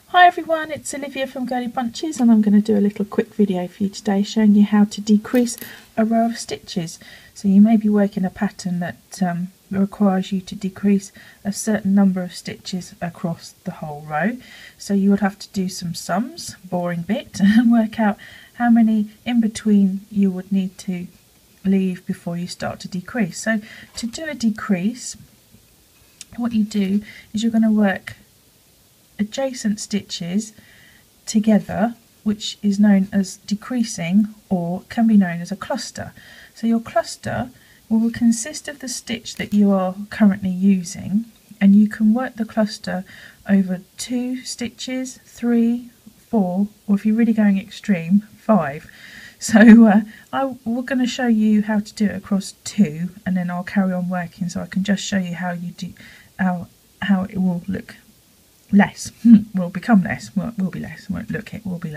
Hi everyone, it's Olivia from Girlybunches, and I'm going to do a little quick video for you today showing you how to decrease a row of stitches. So you may be working a pattern that requires you to decrease a certain number of stitches across the whole row. So you would have to do some sums, boring bit, and work out how many in between you would need to leave before you start to decrease. So to do a decrease, what you do is you're going to work adjacent stitches together, which is known as decreasing, or can be known as a cluster. So your cluster will consist of the stitch that you are currently using, and you can work the cluster over 2 stitches, 3, 4, or if you're really going extreme, 5. So we're going to show you how to do it across 2, and then I'll carry on working so I can just show you how you do how it will look less. Will become less. Well, it will be less. Won't look, it will be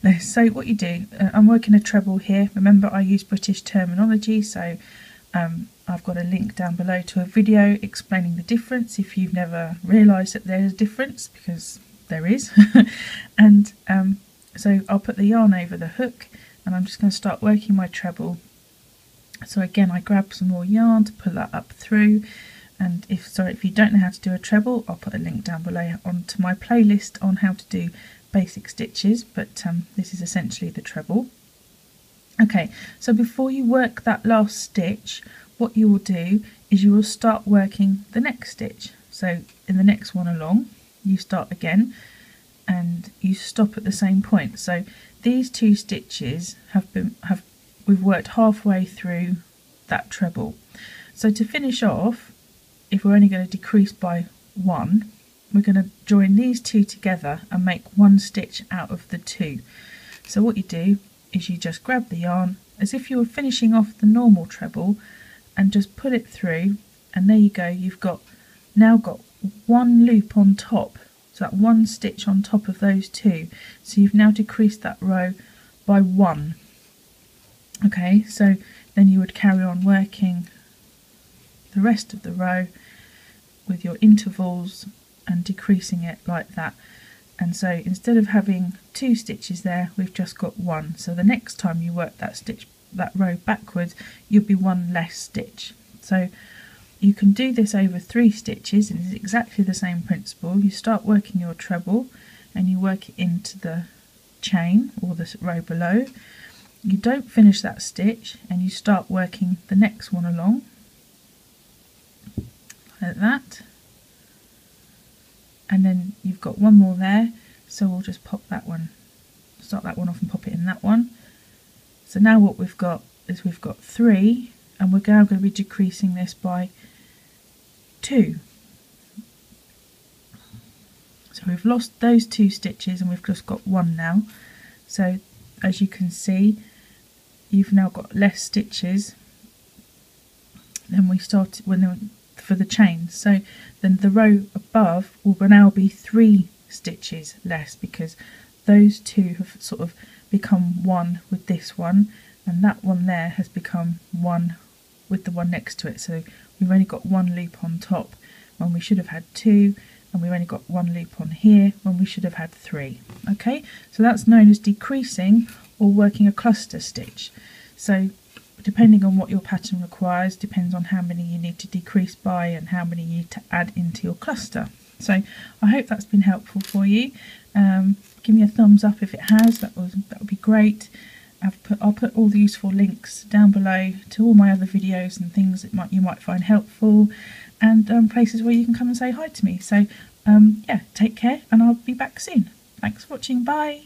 less. So what you do, I'm working a treble here. Remember, I use British terminology, so I've got a link down below to a video explaining the difference if you've never realised that there's a difference, because there is. And so I'll put the yarn over the hook, and I'm just going to start working my treble. So again, I grab some more yarn to pull that up through. And if you don't know how to do a treble, I'll put a link down below onto my playlist on how to do basic stitches, but this is essentially the treble. Okay, so before you work that last stitch, what you will do is you will start working the next stitch. So in the next one along, you start again and you stop at the same point. So these 2 stitches we've worked halfway through that treble. So to finish off, if we're only going to decrease by 1, we're going to join these 2 together and make 1 stitch out of the 2. So what you do is you just grab the yarn as if you were finishing off the normal treble and just pull it through, and there you go, you've now got 1 loop on top, so that 1 stitch on top of those 2. So you've now decreased that row by 1. Okay, so then you would carry on working the rest of the row with your intervals and decreasing it like that. And so instead of having 2 stitches there, we've just got 1. So the next time you work that row backwards, you'll be 1 less stitch. So you can do this over 3 stitches, and it's exactly the same principle. You start working your treble and you work it into the chain or the row below. You don't finish that stitch and you start working the next one along like that, and then you've got 1 more there, so we'll just pop that one, start that one off and pop it in that one. So now what we've got is we've got 3, and we're now going to be decreasing this by 2. So we've lost those 2 stitches and we've just got 1 now. So as you can see, you've now got less stitches than we started for the chain. So then the row above will now be 3 stitches less, because those 2 have sort of become 1 with this one, and that one there has become 1 with the one next to it. So we've only got 1 loop on top when we should have had 2, and we've only got 1 loop on here when we should have had 3. Okay, so that's known as decreasing or working a cluster stitch. So depending on what your pattern requires, depends on how many you need to decrease by and how many you need to add into your cluster. So I hope that's been helpful for you. Give me a thumbs up if it has. That would be great. I'll put all the useful links down below to all my other videos and things that you might find helpful, and places where you can come and say hi to me. So yeah, take care, and I'll be back soon. Thanks for watching. Bye.